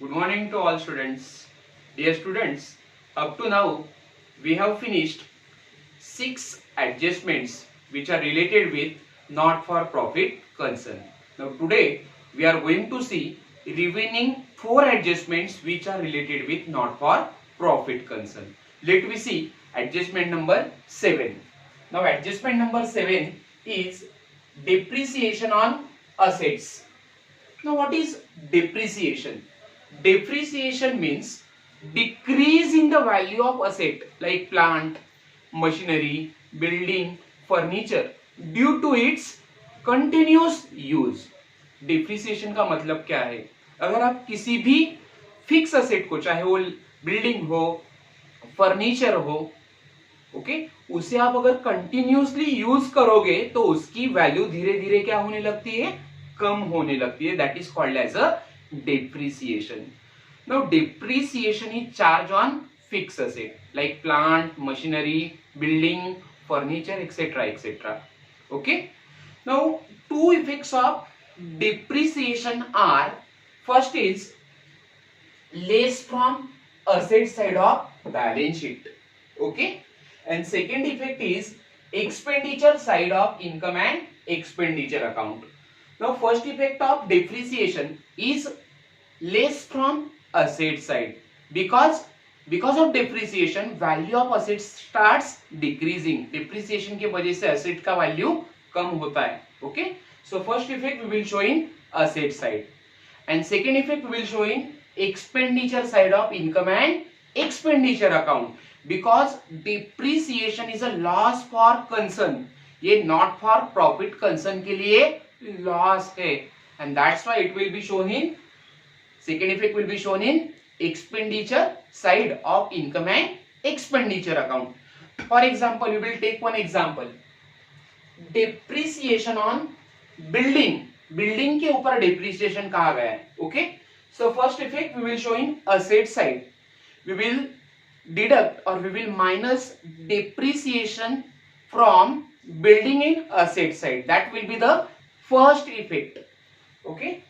Good morning to all students. Dear students, up to now we have finished 6 adjustments which are related with not for profit concern. Now today we are going to see remaining 4 adjustments which are related with not for profit concern. Let me see adjustment number 7. Now adjustment number 7 is depreciation on assets. Now what is depreciation? Depreciation means decrease in the value of asset like plant, machinery, building, furniture due to its continuous use. Depreciation का मतलब क्या है? अगर आप किसी भी fix asset को, चाहे वो बिल्डिंग हो, फर्नीचर हो, ओके, उसे आप अगर कंटिन्यूसली यूज करोगे तो उसकी वैल्यू धीरे धीरे क्या होने लगती है? कम होने लगती है. That is called as a depreciation. Now depreciation is charged on fixed asset like plant, machinery, building, furniture, etc., etc. Okay. Now two effects of depreciation are, first is less from asset side of balance sheet. Okay. And second effect is expenditure side of income and expenditure account. Now first effect of depreciation is less from asset side because of depreciation value of assets starts decreasing. Depreciation के वजह से asset का value कम होता है. Okay, so first effect we will show in asset side and second effect we will show in expenditure side of income and expenditure account because depreciation is a loss for concern. ये not for profit concern के लिए loss है and that's why it will be shown in second effect will be shown in expenditure side of income and expenditure account. For example, we will take one example. Depreciation on building. Building के ऊपर depreciation कहा गया है. Okay. So first effect we will show in asset side. We will deduct or we will minus depreciation from building in asset side. That will be the first effect. Okay.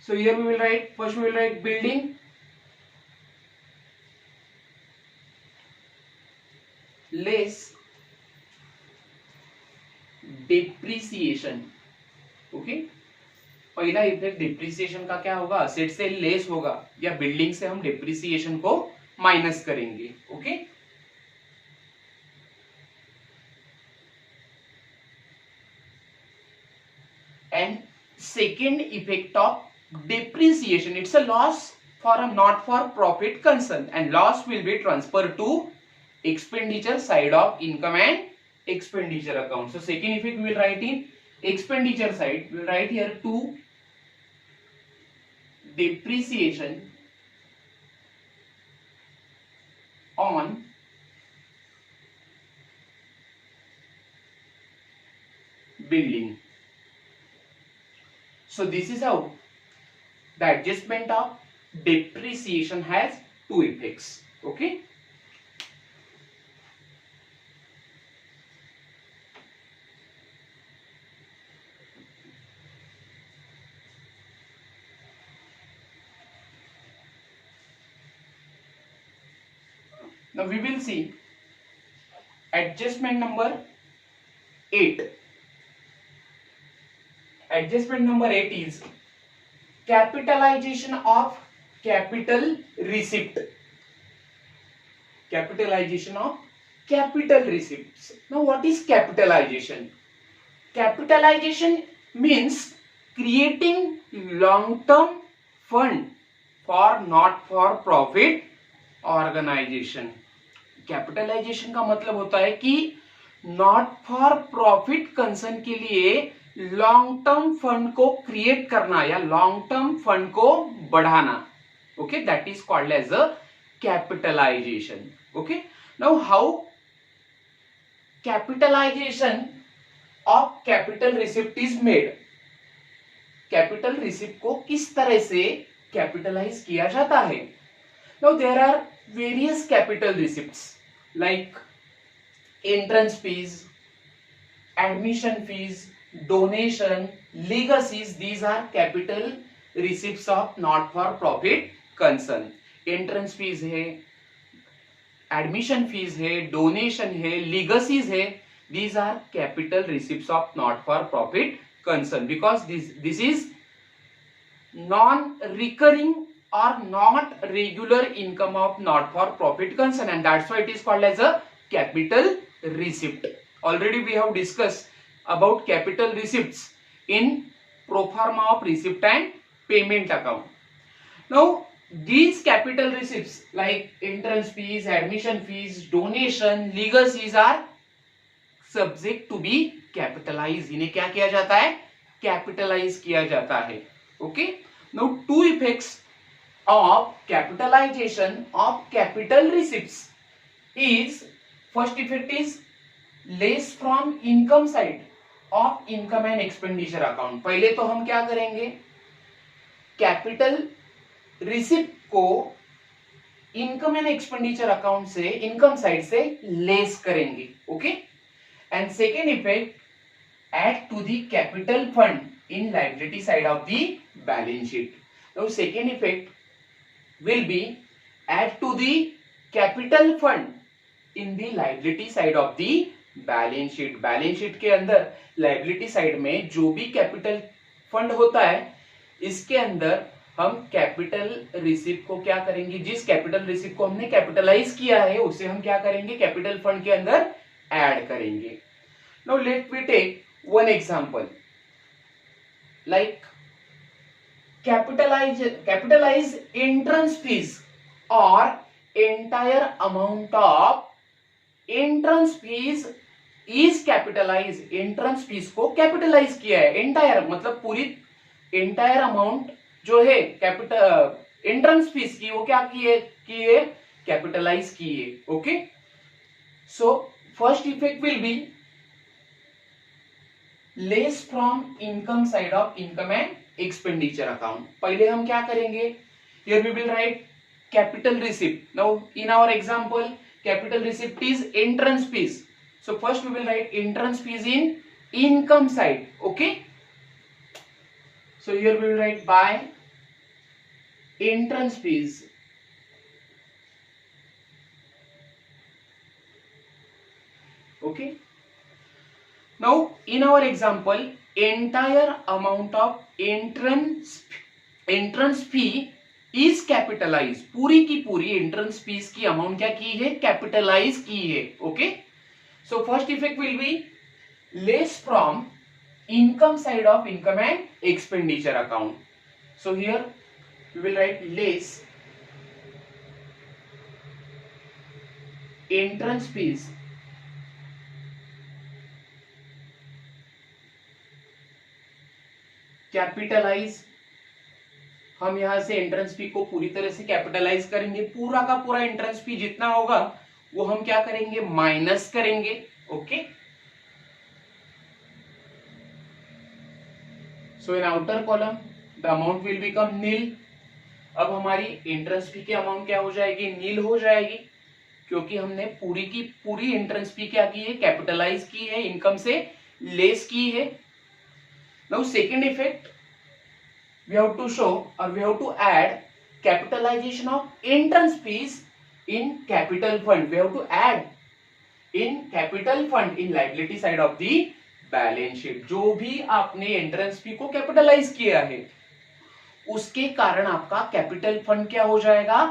So here we will write, first we will write building less depreciation. Okay. पहला effect depreciation का क्या होगा? Asset से less होगा या building से हम depreciation को माइनस करेंगे. Okay. And second effect of depreciation, it's a loss for a not for profit concern and loss will be transferred to expenditure side of income and expenditure account. So second effect we will write in expenditure side, we will write here to depreciation on building. So this is how the adjustment of depreciation has two effects. Okay. Now we will see adjustment number 8. Adjustment number 8 is capitalization of capital receipt. Capitalization of capital receipts. Now what is capitalization? Capitalization means creating long-term fund for not for profit organization. Capitalization का मतलब होता है कि not for profit concern के लिए long term fund को create करना या लॉन्ग टर्म फंड को बढ़ाना. Okay, that is called as a capitalisation. Okay. Now how capitalisation of capital receipt is made. Capital receipt को किस तरह से कैपिटलाइज किया जाता है? Now there are various capital receipts like entrance fees, admission fees, donation, legacies. These are capital receipts of not for profit concern. Entrance fees है, admission fees है, donation है, लीगसीज है, these are capital receipts of not for profit concern because this is non recurring or not regular income of not for profit concern, and that's why it is called as a capital receipt. Already we have discussed about capital receipts in pro forma of receipt and payment account. Now these capital receipts like entrance fees, admission fees, donation, legacies are subject to be capitalise. इन्हें क्या किया जाता है? Capitalise किया जाता है। Okay, now two effects of capitalisation of capital receipts is, first effect is less from income side of income and expenditure account. पहले तो हम क्या करेंगे, कैपिटल रिसिप्ट को इनकम एंड एक्सपेंडिचर अकाउंट से, इनकम साइड से लेस करेंगे। Okay, and second effect, add to the capital fund in liability side of the balance sheet. Now second effect will be add to the capital fund in the liability side of the balance sheet. balance sheet के अंदर liability side में जो भी capital fund होता है, इसके अंदर हम कैपिटल रिसिप्ट को क्या करेंगे, जिस कैपिटल रिसिप्ट को हमने कैपिटलाइज किया है उसे हम क्या करेंगे, कैपिटल फंड के अंदर ऐड करेंगे। Now let me take one example, like capitalize entrance fees or entire amount of entrance fees is capitalized। entrance fees को कैपिटलाइज किया है, entire मतलब पूरी entire amount जो है कैपिटल एंट्रेंस फीस की, वो क्या किए कैपिटलाइज किए। Okay, so first effect will be less from income side of income and expenditure account. पहले हम क्या करेंगे, here we will write capital receipt. Now in our example capital receipt is entrance fees, so first we will write entrance fees in income side. Okay, so here we will write by entrance fees, okay, now in our example entire amount of entrance fee is capitalized। पूरी की पूरी entrance fees की amount क्या की है, capitalise की है। Okay, so first effect will be less from income side of income and expenditure account, so here we will write less entrance fees capitalise. हम यहां से एंट्रेंस फी को पूरी तरह से कैपिटलाइज करेंगे, पूरा का पूरा एंट्रेंस फी जितना होगा वो हम क्या करेंगे, माइनस करेंगे। Okay, so in outer column the amount will become nil। अब हमारी एंट्रेंस फी की अमाउंट क्या हो जाएगी, नील हो जाएगी, क्योंकि हमने पूरी की पूरी एंट्रेंस फी क्या की है, कैपिटलाइज की है, इनकम से लेस की है। Now second effect we have to show or we have to add capitalization of entrance fees in capital fund। we have to add in capital fund in liability side of the balance sheet. जो भी आपने entrance fee को capitalise किया है उसके कारण आपका capital fund क्या हो जाएगा,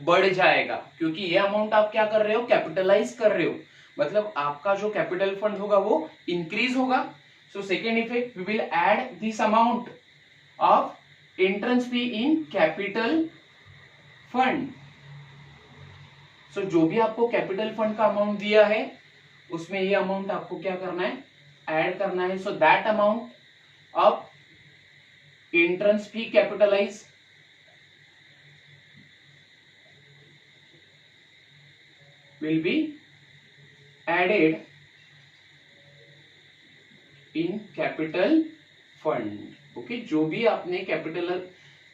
बढ़ जाएगा, क्योंकि ये अमाउंट आप क्या कर रहे हो, कैपिटलाइज कर रहे हो, मतलब आपका जो कैपिटल फंड होगा वो इंक्रीज होगा। So second effect we will add this amount of entrance fee in capital fund. So जो भी आपको कैपिटल फंड का अमाउंट दिया है उसमें ये अमाउंट आपको क्या करना है, ऐड करना है। So that amount of entrance fee capitalise will be added in capital fund. Okay, जो भी आपने कैपिटल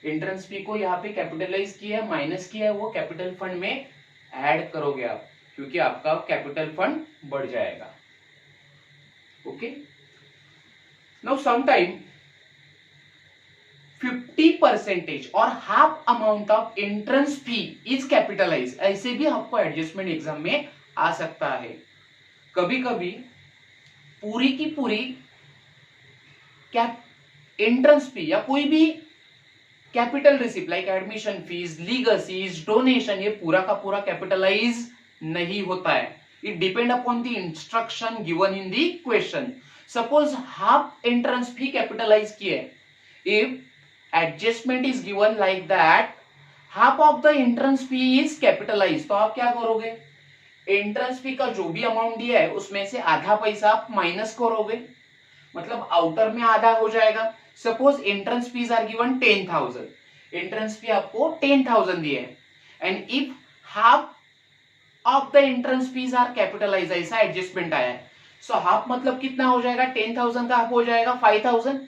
एंट्रेंस फी को यहाँ पे कैपिटलाइज किया है, माइनस किया है, वो कैपिटल फंड में ऐड करोगे आप, क्योंकि आपका कैपिटल फंड बढ़ जाएगा। Okay, now sometime 50% और half amount of entrance fee is capitalise, ऐसे भी आपको एडजस्टमेंट एग्जाम में आ सकता है। कभी कभी पूरी की पूरी एंट्रेंस फी या कोई भी capital receipt like admission fees, legal fees, donation, ये पूरा का पूरा कैपिटलाइज नहीं होता है। It depend upon the instruction given in the question. Suppose half entrance fee capitalise की है, if adjustment is given like that half of the entrance fee is capitalise, तो आप क्या करोगे, एंट्रेंस फी का जो भी अमाउंट दिया है उसमें से आधा पैसा आप माइनस करोगे, मतलब आउटर में आधा हो जाएगा। Suppose entrance fees are given 10,000, entrance fee आपको 10,000 दिए है, and if half of the entrance fees are capitalize, ऐसा एडजस्टमेंट आया है, सो हाफ मतलब कितना हो जाएगा, 10,000 का हाफ हो जाएगा 5,000,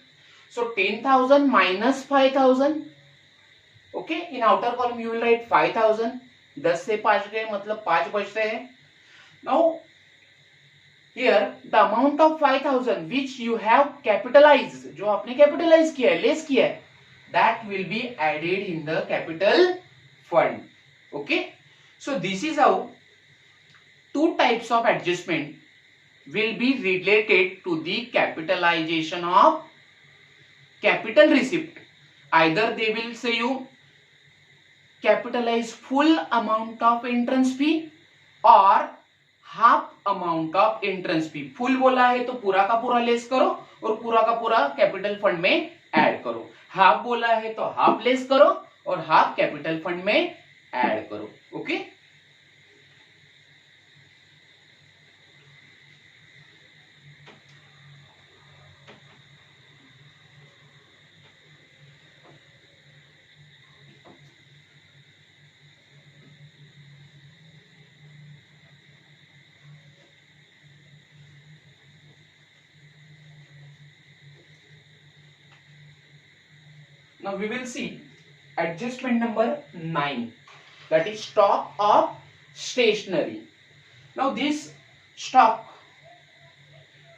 सो 10,000 minus 5,000, okay, in outer column you will right 5,000, 10 से 5 गए मतलब 5 बचते हैं। Now here the amount of 5,000 which you have capitalized, जो आपने कैपिटलाइज किया है, लेस किया है, that will be added in the capital fund. Okay, so this is how two types of adjustment will be related to the capitalization of capital receipt. Either they will say you capitalize full amount of entrance fee or half amount of entrance fee. Full बोला है तो पूरा का पूरा less करो और पूरा का पूरा कैपिटल फंड में ऐड करो, हाफ बोला है तो हाफ लेस करो और हाफ कैपिटल फंड में ऐड करो। Okay, now we will see adjustment number 9, that is stock of stationery. Now this stock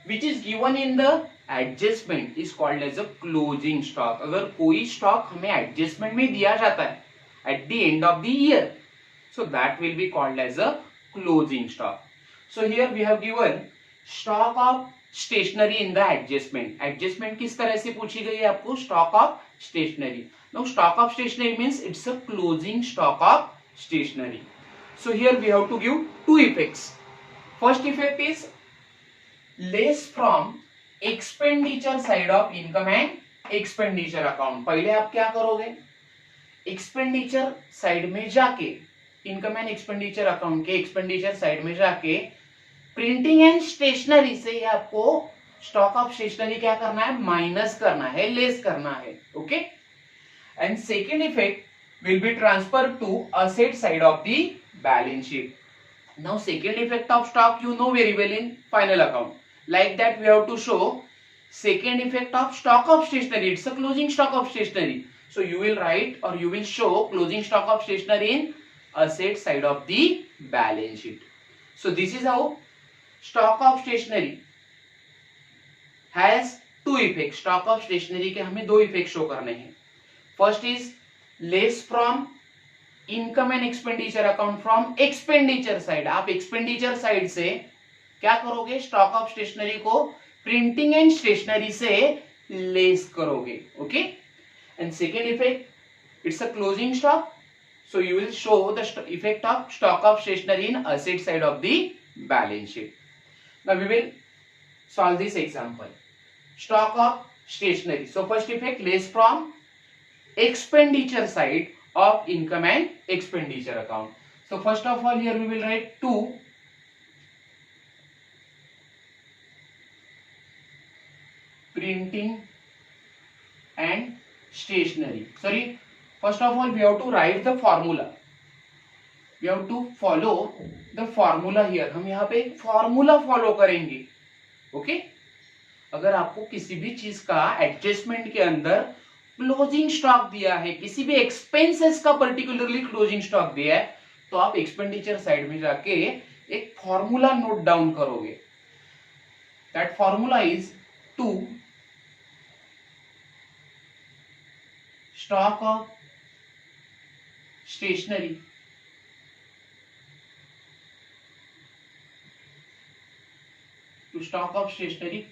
which is given in the adjustment is called as a closing stock. अगर कोई stock हमें adjustment में दिया जाता है at the end of the year, so that will be called as a closing stock. So here we have given stock of stationery in the adjustment. Adjustment किस तरह से पूछी गई है आपको, stock of stationery. Now stock of stationery means it's a closing stock of stationery. So here we have to give two effects. First effect is less from expenditure side of income and expenditure account. पहले आप क्या करोगे, expenditure side में जाके, income and expenditure account के expenditure side में जाके printing and stationery से आपको स्टॉक ऑफ स्टेशनरी क्या करना है, माइनस करना है, लेस करना है। Okay, and second effect will be transfer to asset side of the balance sheet. Now second effect of stock you know very well in final account. Like that we have to show second effect of stock of stationery. It's a closing stock of stationery. So you will write or you will show closing stock of stationery in asset side of the balance sheet. So this is how stock of stationery has two effects. Stock of stationery के हमें दो effects show करने हैं. First is less from income and expenditure account from expenditure side. आप expenditure side से क्या करोगे, stock of stationery को प्रिंटिंग एंड स्टेशनरी से लेस करोगे. Okay, and second effect it's a closing stock, so you will show the effect of stock of stationery in asset side of the balance sheet. Now we will solve this example. Stock of stationery, so first effect less from expenditure side of income and expenditure account. So first of all here we will write 2 printing and stationery. Sorry, first of all we have to write the formula. We have to follow the formula here. हम यहाँ पे formula follow करेंगे. Okay, अगर आपको किसी भी चीज का एडजस्टमेंट के अंदर क्लोजिंग स्टॉक दिया है, किसी भी एक्सपेंसेस का पर्टिकुलरली क्लोजिंग स्टॉक दिया है, तो आप एक्सपेंडिचर साइड में जाके एक फॉर्मूला नोट डाउन करोगे. That formula is 2 stock of stationery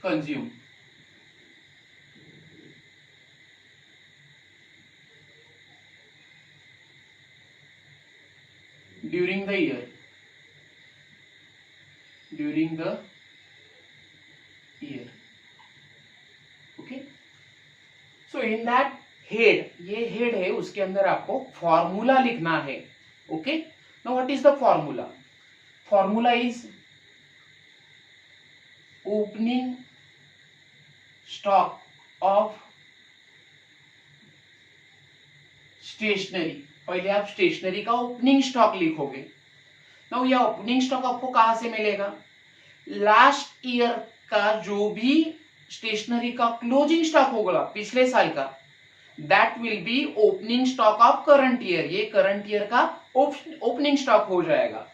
consumed during the year. Okay, so in that head, ये हेड है, उसके अंदर आपको फॉर्मूला लिखना है. Okay, now what is the formula? Formula is opening stock of stationery. पहले आप स्टेशनरी का ओपनिंग स्टॉक लिखोगे. नाउ ये ओपनिंग स्टॉक आपको कहां से मिलेगा? लास्ट ईयर का जो भी स्टेशनरी का क्लोजिंग स्टॉक होगा पिछले साल का, that will be opening stock of current year. ये करंट ईयर का ओपनिंग स्टॉक हो जाएगा.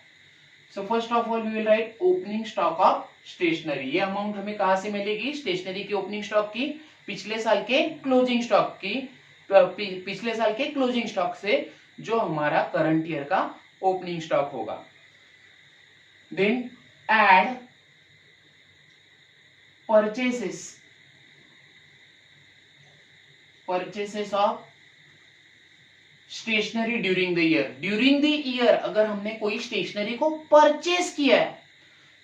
So first of all we will write opening stock of stationery. ये अमाउंट हमें कहां से मिलेगी? स्टेशनरी की ओपनिंग स्टॉक की, पिछले साल के क्लोजिंग स्टॉक की, पिछले साल के क्लोजिंग स्टॉक से जो हमारा करंट ईयर का ओपनिंग स्टॉक होगा. Then add purchases of stationery during the year. During the year अगर हमने कोई स्टेशनरी को परचेस किया है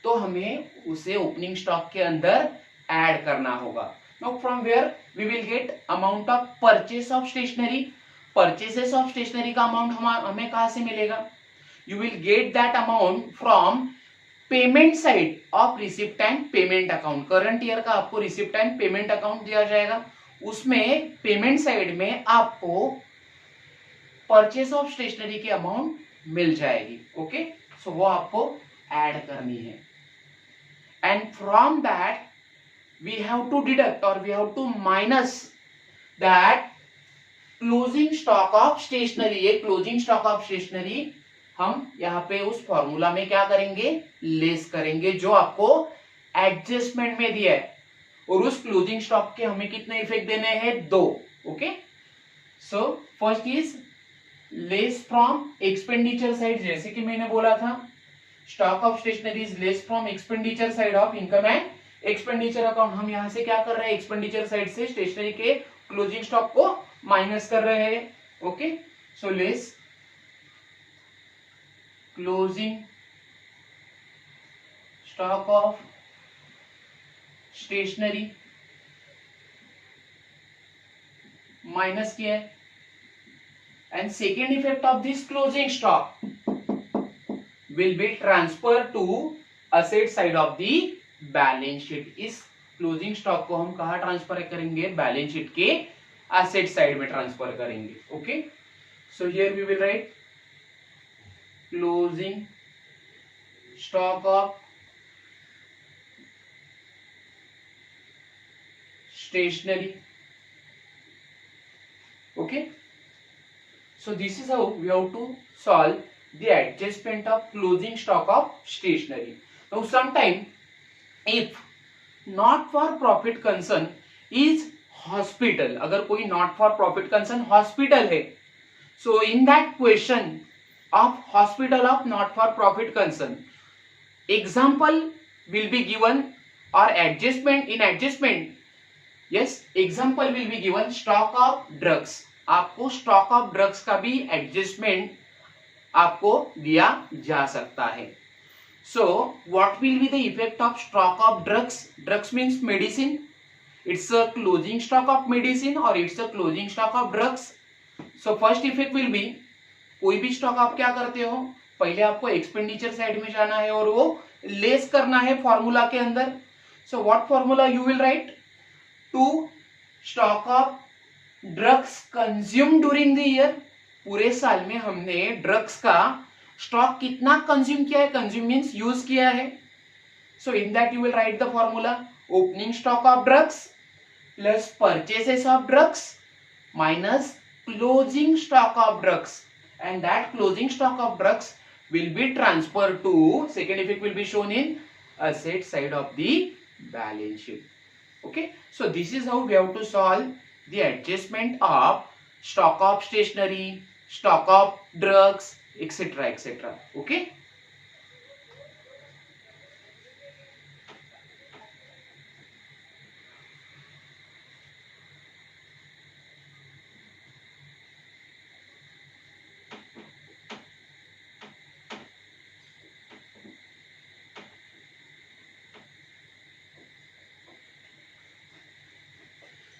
तो हमें उसे ओपनिंग स्टॉक के अंदर ऐड करना होगा. Now from where we will get amount of purchase of stationery. Purchases of stationery का अमाउंट हमें कहां से मिलेगा? You will get that amount from payment side of receipt and payment account. Current year का आपको receipt and payment account दिया जाएगा, उसमें पेमेंट साइड में आपको परचेस ऑफ स्टेशनरी की अमाउंट मिल जाएगी. ओके, सो वो आपको ऐड करनी है. And from that we have to deduct और we have to minus that closing stock of stationery. ये क्लोजिंग स्टॉक ऑफ स्टेशनरी हम यहाँ पे उस फॉर्मूला में क्या करेंगे? लेस करेंगे, जो आपको एडजस्टमेंट में दिया है. और उस क्लोजिंग स्टॉक के हमें कितने इफेक्ट देने हैं? 2. Okay, so first is less from expenditure side. जैसे कि मैंने बोला था, stock of stationery is less from expenditure side of income and expenditure account. हम यहां से क्या कर रहे हैं? एक्सपेंडिचर साइड से स्टेशनरी के क्लोजिंग स्टॉक को माइनस कर रहे हैं. Okay, so less closing stock of stationery minus किया है. And second effect of this closing stock will be transfer to asset side of the balance sheet. इस closing stock को हम कहा ट्रांसफर करेंगे? बैलेंस शीट के असेट साइड में transfer करेंगे. Okay, so here we will write closing stock of stationery. Okay, so this is how we have to solve the adjustment of closing stock of stationery. Now sometime if not for profit concern is hospital, अगर कोई not for profit concern hospital है, so in that question of hospital of not for profit concern, example will be given or adjustment in adjustment. Yes, example will be given stock of drugs. आपको stock of drugs का भी adjustment आपको दिया जा सकता है. So what will be the effect of stock of drugs? Drugs means medicine. It's a closing stock of medicine or it's a closing stock of drugs. So first effect will be, कोई भी stock आप क्या करते हो? पहले आपको expenditure side में जाना है और वो लेस करना है फॉर्मूला के अंदर. So what formula you will write? To stock of drugs consume during the year. पूरे साल में हमने ड्रग्स का स्टॉक कितना कंज्यूम किया है? कंज्यूम मींस यूज किया है. So in that you will write the formula opening stock of drugs plus purchases of drugs minus closing stock of drugs. And that closing stock of drugs will be transferred to, second effect will be shown in asset side of the balance sheet. Okay, so this is how we have to solve the adjustment of stock of stationery, stock of drugs, etc. etc. Okay.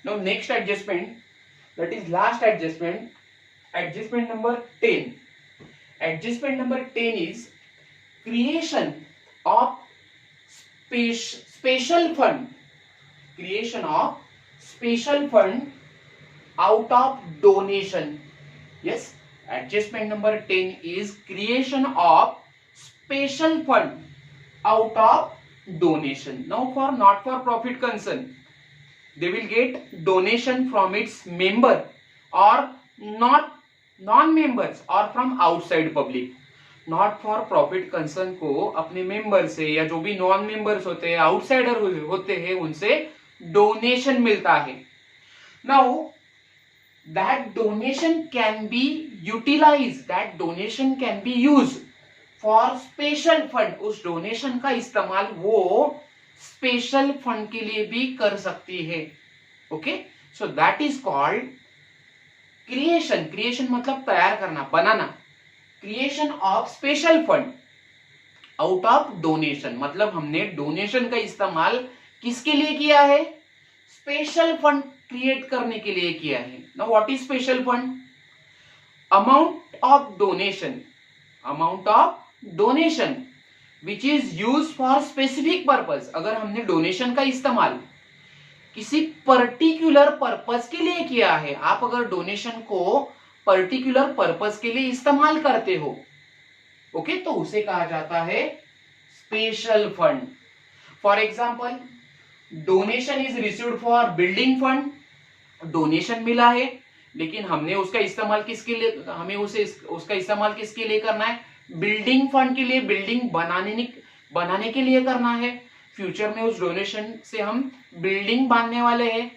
Now next adjustment, that is last adjustment, adjustment number 10. Adjustment number 10 is creation of special fund. Creation of special fund out of donation. Yes, adjustment number 10 is creation of special fund out of donation. Now for not for profit concern, they will get donation from its member or not non-members or from outside public. Not for profit concern को अपने member से या जो भी non members होते हैं, outsider होते हैं, उनसे डोनेशन मिलता है. Now that donation can be utilise, that donation can be use for special fund. उस डोनेशन का इस्तेमाल वो स्पेशल फंड के लिए भी कर सकती है. Okay, so that is called creation. Creation मतलब तैयार करना, बनाना. Creation of special fund out of donation, मतलब हमने डोनेशन का इस्तेमाल किसके लिए किया है? स्पेशल फंड क्रिएट करने के लिए किया है. Now what is special fund? Amount of donation, amount of donation which is use for specific purpose. अगर हमने डोनेशन का इस्तेमाल किसी पर्टिकुलर पर्पस के लिए किया है, आप अगर डोनेशन को पर्टिकुलर पर्पस के लिए इस्तेमाल करते हो, ओके, तो उसे कहा जाता है special fund. For example, donation is received for building fund. Donation मिला है लेकिन हमने उसका इस्तेमाल किसके लिए, हमें उसका इस्तेमाल किसके लिए करना है? बिल्डिंग फंड के लिए, बिल्डिंग बनाने के लिए करना है. फ्यूचर में उस डोनेशन से हम बिल्डिंग बांधने वाले हैं.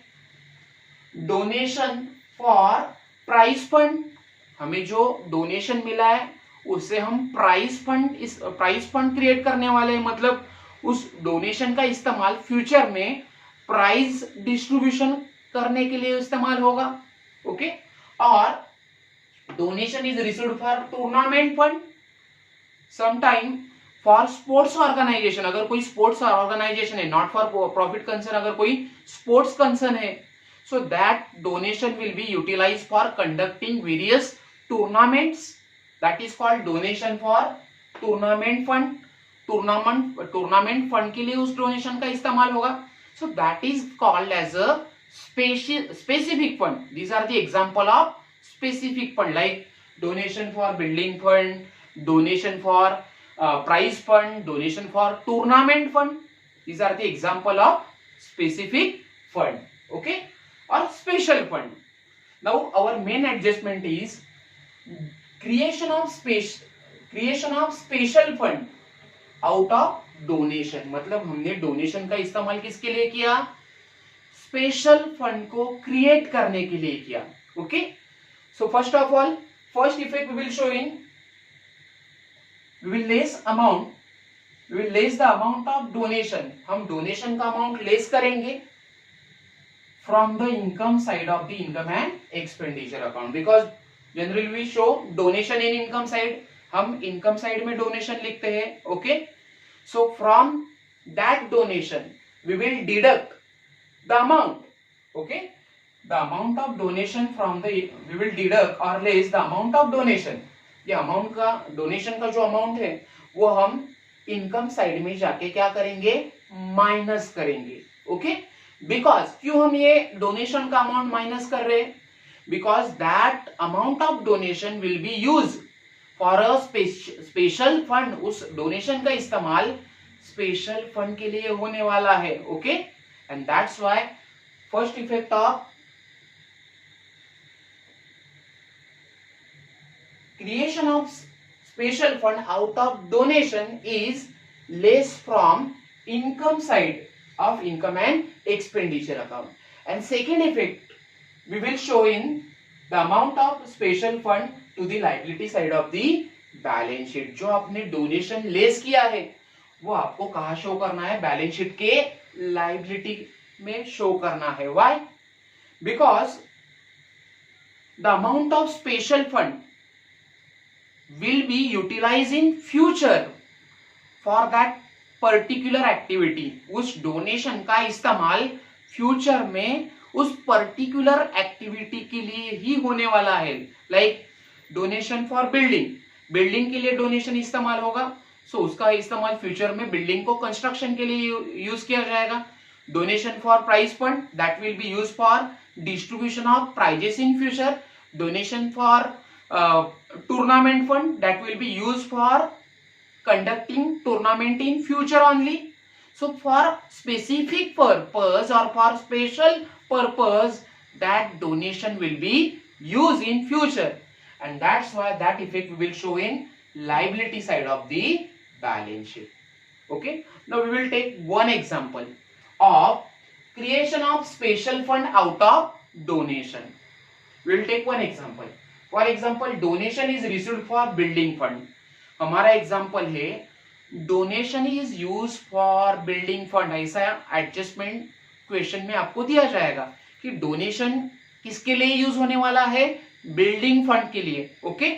डोनेशन फॉर प्राइस फंड, हमें जो डोनेशन मिला है उससे हम प्राइस फंड क्रिएट करने वाले हैं. मतलब उस डोनेशन का इस्तेमाल फ्यूचर में प्राइस डिस्ट्रीब्यूशन करने के लिए इस्तेमाल होगा. ओके, और donation is received for tournament fund, sometime for sports organisation. अगर कोई स्पोर्ट्स ऑर्गेनाइजेशन है, नॉट फॉर प्रॉफिट कंसर्न, अगर कोई स्पोर्ट्स कंसर्न है, so that donation will be utilized for conducting various tournaments. That is called donation for tournament fund. Tournament fund के लिए उस donation का इस्तेमाल होगा. so that is called as a specific fund. These are the example of specific fund, like donation for building fund, donation for prize fund, donation for tournament fund. These are the example of specific fund. Okay, or special fund. Now our main adjustment is creation of special fund out of donation. मतलब हमने donation का इस्तेमाल किसके लिए किया? Special fund को create करने के लिए किया. Okay, so first of all, first effect we will show in, we will less the amount of donation. हम डोनेशन का अमाउंट लेस करेंगे from the income side of the income and expenditure account, because generally we show donation in income side. हम income side में donation लिखते हैं. okay, so from that donation we will deduct the amount. okay, the amount of donation from the, we will deduct or less the amount of donation. ये amount का, donation का जो amount है वो हम इनकम साइड में जाके क्या करेंगे? माइनस करेंगे. ओके, बिकॉज क्यों हम ये डोनेशन का अमाउंट माइनस कर रहे हैं? Because that amount of donation will be use for a special fund. उस डोनेशन का इस्तेमाल स्पेशल फंड के लिए होने वाला है. Okay, and that's why first effect of creation of special fund out of donation is less from income side of income and expenditure account. And second effect we will show in the amount of special fund to the liability side of the balance sheet. जो आपने donation less किया है वो आपको कहां show करना है, balance sheet के लायबिलिटी में शो करना है। Why? Because the amount of special fund will be utilized in future for that particular activity। उस डोनेशन का इस्तेमाल फ्यूचर में उस पर्टिकुलर एक्टिविटी के लिए ही होने वाला है। Like donation for building, building के लिए डोनेशन इस्तेमाल होगा, सो उसका इस्तेमाल फ्यूचर में बिल्डिंग को कंस्ट्रक्शन के लिए यूज किया जाएगा। Donation for prize fund, that will be use for distribution of prizes in future. Donation for tournament fund, that will be used for conducting tournament in future only। So for specific purpose or for special purpose, that donation will be used in future, and that's why that effect will show in liability side of the balance sheet। Okay, now we will take one example of creation of special fund out of donation। we will take one example। For example donation is received for building fund. हमारा example है donation is use for building fund. ऐसा adjustment question में आपको दिया जाएगा कि donation किसके लिए यूज होने वाला है, बिल्डिंग फंड के लिए। Okay,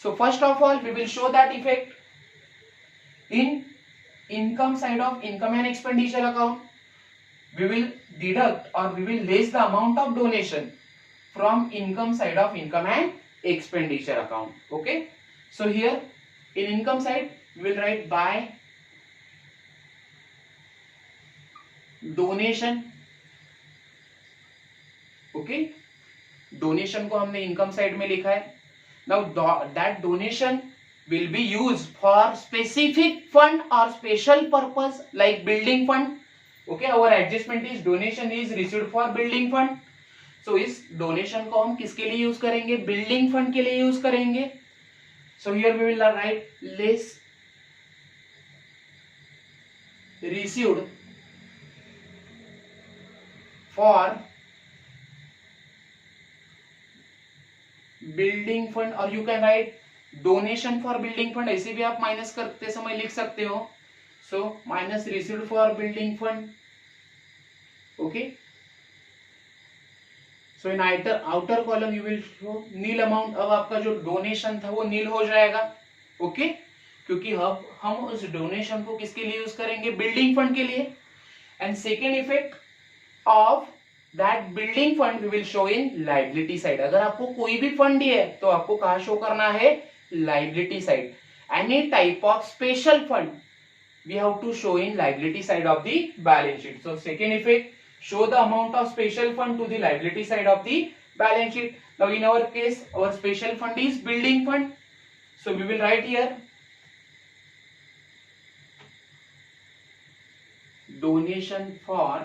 so first of all we will show that effect in income side of income and expenditure account. We will deduct और we will less the amount of donation from income side of income and expenditure account। okay, so here in income side we will write by donation। okay, donation को हमने income side में लिखा है। now that donation will be used for specific fund or special purpose like building fund। okay, our adjustment is donation is received for building fund। सो इस donation को हम किसके लिए यूज करेंगे, बिल्डिंग फंड के लिए यूज करेंगे। So here we will write less received for building fund, और you can write donation for building fund. ऐसे भी आप माइनस करते समय लिख सकते हो। So minus received for building fund. Okay, so in outer column you will show nil amount. अब आपका जो डोनेशन था वो नील हो जाएगा। ओके, क्योंकि अब हम उस डोनेशन को किसके लिए यूज करेंगे, बिल्डिंग फंड के लिए। And second effect of that building fund we will show in liability side. अगर आपको कोई भी फंड है तो आपको कहां शो करना है, liability side. Any type of special fund we have to show in liability side of the balance sheet. So second effect, show the amount of special fund to the liability side of the balance sheet। now in our case our special fund is building fund, so we will write here donation for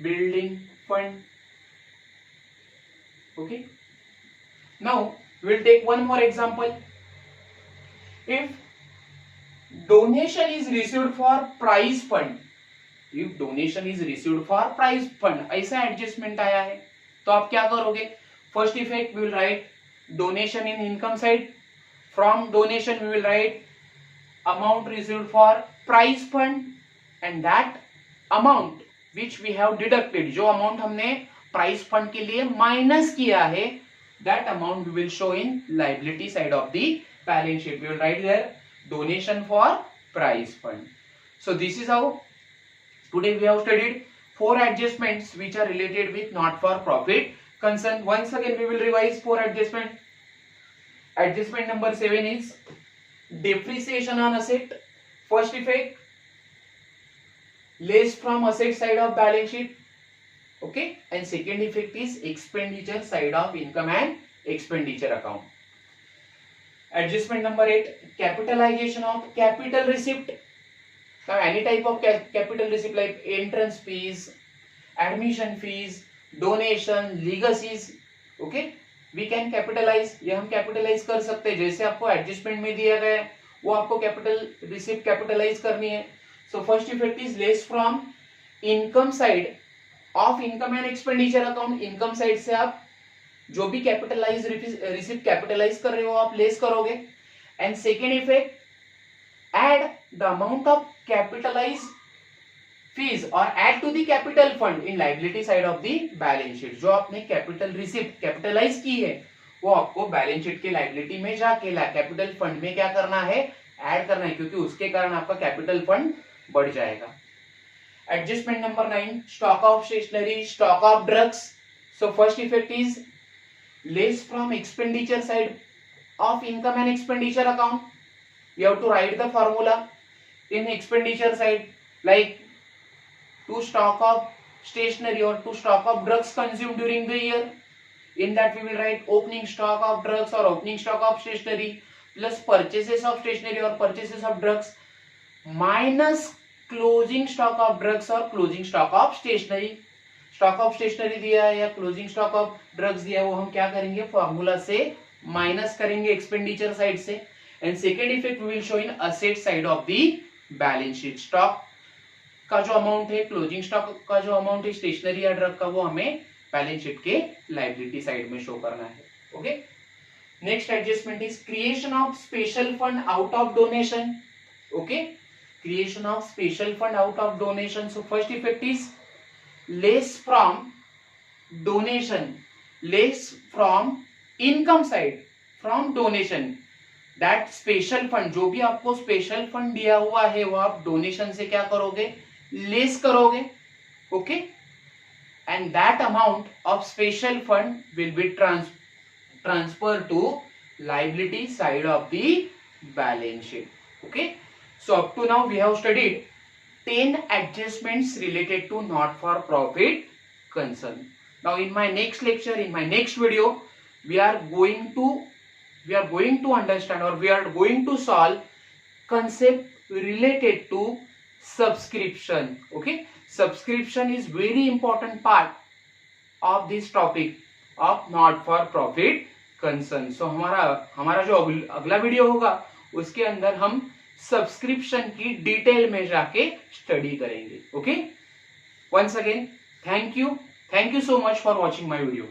building fund। okay, now we will take one more example। if donation is received for prize fund, if donation is received for prize fund, ऐसा adjustment आया है तो आप क्या करोगे, first effect we will write donation in income side. From donation we will write amount received for prize fund, and that amount which we have deducted, जो amount हमने prize fund के लिए माइनस किया है, that amount we will show in liability side of the balance sheet. We will write there donation for prize fund। so this is how today we have studied 4 adjustments which are related with not for profit concern। once again we will revise 4 adjustment। adjustment number 7 is depreciation on asset। first effect, less from asset side of balance sheet। okay, and second effect is expenditure side of income and expenditure account। adjustment number 8, capitalization of capital receipt। now any type of capital receipt like entrance fees, admission fees, donation, legacies, okay, we can capitalize। ये हम capitalize कर सकते हैं, जैसे आपको adjustment में दिया गया है वो आपको capital receipt capitalize करनी है। so first effect is less from income side of income and expenditure account, income side से आप जो भी कैपिटलाइज रिसिप्ट कैपिटलाइज कर रहे हो आप लेस करोगे. And second effect, add the amount of capitalized fees or add to the capital fund in liability side of the balance sheet. जो आपने कैपिटल रिसिप्ट कैपिटलाइज की है वो आपको बैलेंस शीट के लाइबिलिटी में जाके कैपिटल फंड में क्या करना है, ऐड करना है, क्योंकि उसके कारण आपका कैपिटल फंड बढ़ जाएगा. Adjustment number 9, stock of stationery, stock of drugs. So first effect is less from expenditure side of income and expenditure account. You have to write the formula in expenditure side, like to stock of stationery or to stock of drugs consumed during the year. In that we will write opening stock of drugs or opening stock of stationery plus purchases of stationery or purchases of drugs minus closing stock of drugs or closing stock of stationery. Stock of stationery दिया है या closing stock of drugs दिया है, वो हम क्या करेंगे, formula से माइनस करेंगे एक्सपेंडिचर साइड से. And second effect we will show in asset side of the balance sheet. Stock का जो अमाउंट है, क्लोजिंग स्टॉक का जो अमाउंट है स्टेशनरी या ड्रग का, वो हमें बैलेंस शीट के लायबिलिटी साइड में शो करना है. Okay. Next adjustment is creation of special fund out of donation. Okay, creation of special fund out of donation. So first effect is less from donation, less from income side from donation. that special fund, जो भी आपको special fund दिया हुआ है वो आप donation से क्या करोगे, लेस करोगे. Okay. And that amount of special fund will be transfer to liability side of the balance sheet. Okay, so up to now we have studied 10 adjustments related to not for profit concern. Now in my next lecture, in my next video, we are going to understand, or we are going to solve concept related to subscription. Okay, subscription is very important part of this topic of not for profit concern. So हमारा जो अगला video होगा उसके अंदर हम subscription की detail में जाके स्टडी करेंगे. Okay, once again thank you so much for watching my video.